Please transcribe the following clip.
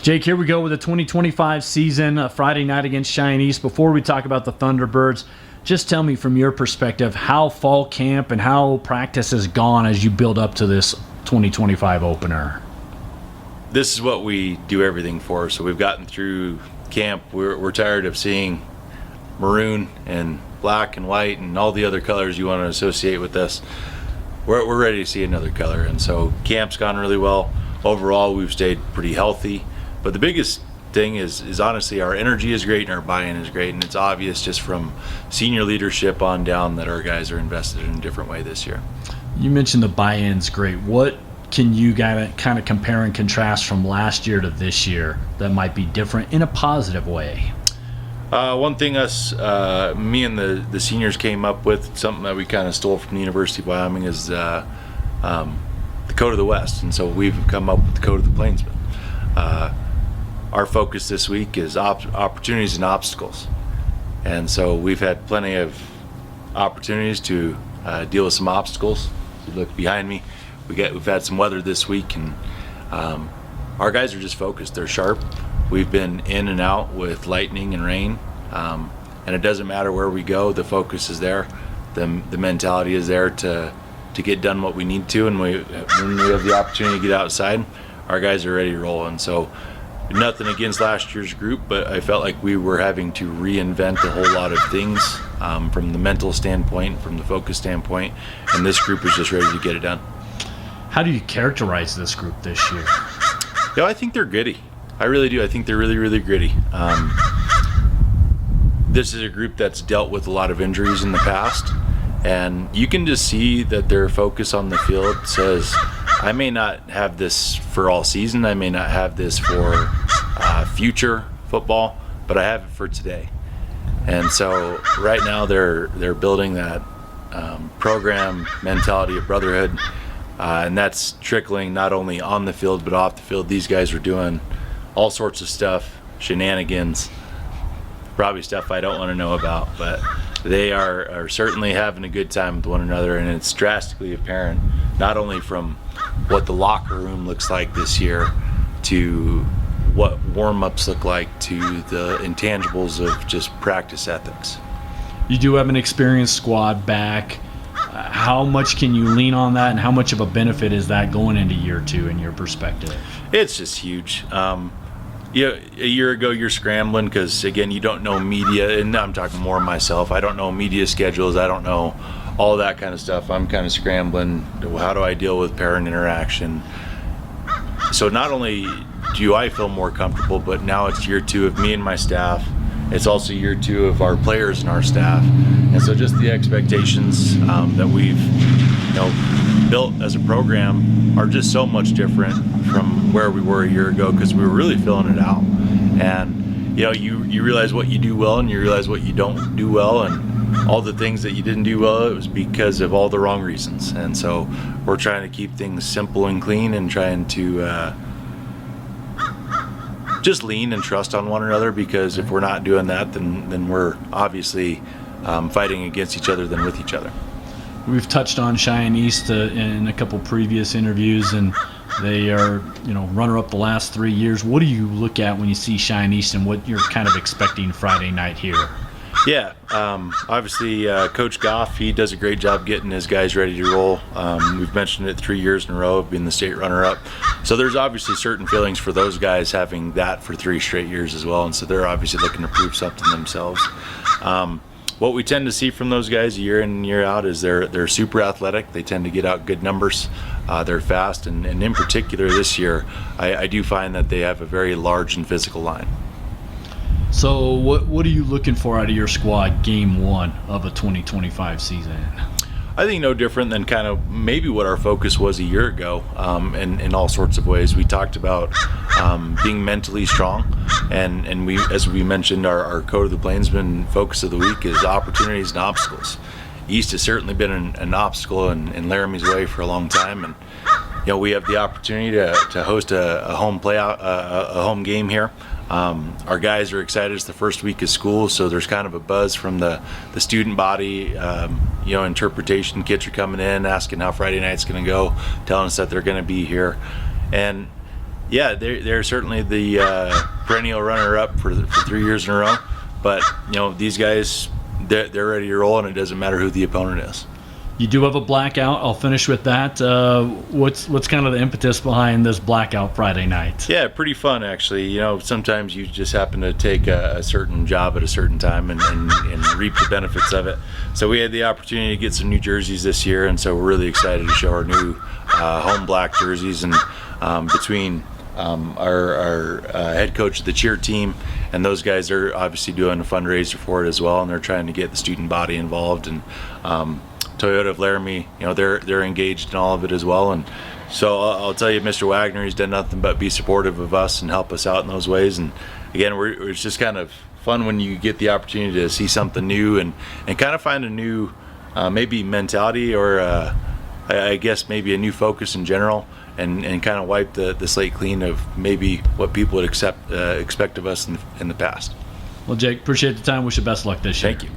Jake, here we go with the 2025 season, Friday night against Cheyenne East. Before we talk about the Thunderbirds, just tell me from your perspective how fall camp and how practice has gone as you build up to this 2025 opener. This is what we do everything for. So we've gotten through camp. We're tired of seeing maroon and black and white and all the other colors you want to associate with this. We're ready to see another color, and so camp's gone really well. Overall, we've stayed pretty healthy. But the biggest thing is honestly our energy is great and our buy-in is great, and it's obvious just from senior leadership on down that our guys are invested in a different way this year. You mentioned the buy-in's great. What can you kind of compare and contrast from last year to this year that might be different in a positive way? One thing me and the seniors came up with, something that we kind of stole from the University of Wyoming, is the Code of the West, and so we've come up with the Code of the Plainsmen. Our focus this week is opportunities and obstacles, and so we've had plenty of opportunities to deal with some obstacles. If you look behind me, we've had some weather this week, and our guys are just focused. They're sharp. We've been in and out with lightning and rain, and it doesn't matter where we go. The focus is there. The mentality is there to get done what we need to, and when we have the opportunity to get outside, our guys are ready to roll. And so nothing against last year's group, but I felt like we were having to reinvent a whole lot of things from the mental standpoint, from the focus standpoint, and this group is just ready to get it done. How do you characterize this group this year? I think they're gritty. I really do. I think they're really, really gritty. This is a group that's dealt with a lot of injuries in the past, and you can just see that their focus on the field says, I may not have this for all season, I may not have this for future football, but I have it for today. And so right now they're building that program mentality of brotherhood, and that's trickling not only on the field but off the field. These guys are doing all sorts of stuff, shenanigans, probably stuff I don't want to know about, but they are certainly having a good time with one another, and it's drastically apparent not only from what the locker room looks like this year to what warm-ups look like to the intangibles of just practice ethics. You do have an experienced squad back. How much can you lean on that, and how much of a benefit is that going into year two in your perspective? It's just huge. A year ago you're scrambling because, again, you don't know media, and I'm talking more myself. I don't know media schedules. I don't know all that kind of stuff. I'm kind of scrambling. How do I deal with parent interaction? So not only do I feel more comfortable, but now it's year two of me and my staff. It's also year two of our players and our staff. And so just the expectations that we've built as a program are just so much different from where we were a year ago, because we were really filling it out. And you realize what you do well and you realize what you don't do well, and all the things that you didn't do well, it was because of all the wrong reasons. And so we're trying to keep things simple and clean, and trying to just lean and trust on one another, because if we're not doing that, then we're obviously fighting against each other than with each other. We've touched on Cheyenne East in a couple previous interviews, and they are runner-up the last 3 years. What do you look at when you see Cheyenne East, and what you're kind of expecting Friday night here? Yeah, obviously Coach Goff, he does a great job getting his guys ready to roll. We've mentioned it 3 years in a row of being the state runner-up. So there's obviously certain feelings for those guys having that for 3 straight years as well, and so they're obviously looking to prove something themselves. What we tend to see from those guys year in and year out is they're super athletic. They tend to get out good numbers. They're fast, and in particular this year, I do find that they have a very large and physical line. So what are you looking for out of your squad game one of a 2025 season? I think no different than kind of maybe what our focus was a year ago, in all sorts of ways. We talked about being mentally strong, and we, as we mentioned, our Code of the Plainsmen focus of the week is opportunities and obstacles. East has certainly been an obstacle in Laramie's way for a long time, and we have the opportunity to host a home game here. Our guys are excited. It's the first week of school, so there's kind of a buzz from the student body. Interpretation kids are coming in asking how Friday night's going to go, telling us that they're going to be here. And Yeah, they're certainly the perennial runner-up for 3 years in a row. But these guys, they're ready to roll, and it doesn't matter who the opponent is. You do have a blackout. I'll finish with that. What's kind of the impetus behind this blackout Friday night? Yeah, pretty fun actually. Sometimes you just happen to take a certain job at a certain time and reap the benefits of it. So we had the opportunity to get some new jerseys this year, and so we're really excited to show our new home black jerseys. And between our head coach of the cheer team and those guys are obviously doing a fundraiser for it as well, and they're trying to get the student body involved. And Toyota of Laramie, they're engaged in all of it as well. And so I'll tell you, Mr. Wagner, he's done nothing but be supportive of us and help us out in those ways. And again, it's just kind of fun when you get the opportunity to see something new and kind of find a new maybe mentality or I guess maybe a new focus in general, and kind of wipe the slate clean of maybe what people would expect of us in the past. Well, Jake, appreciate the time. Wish you best luck this year. Thank you.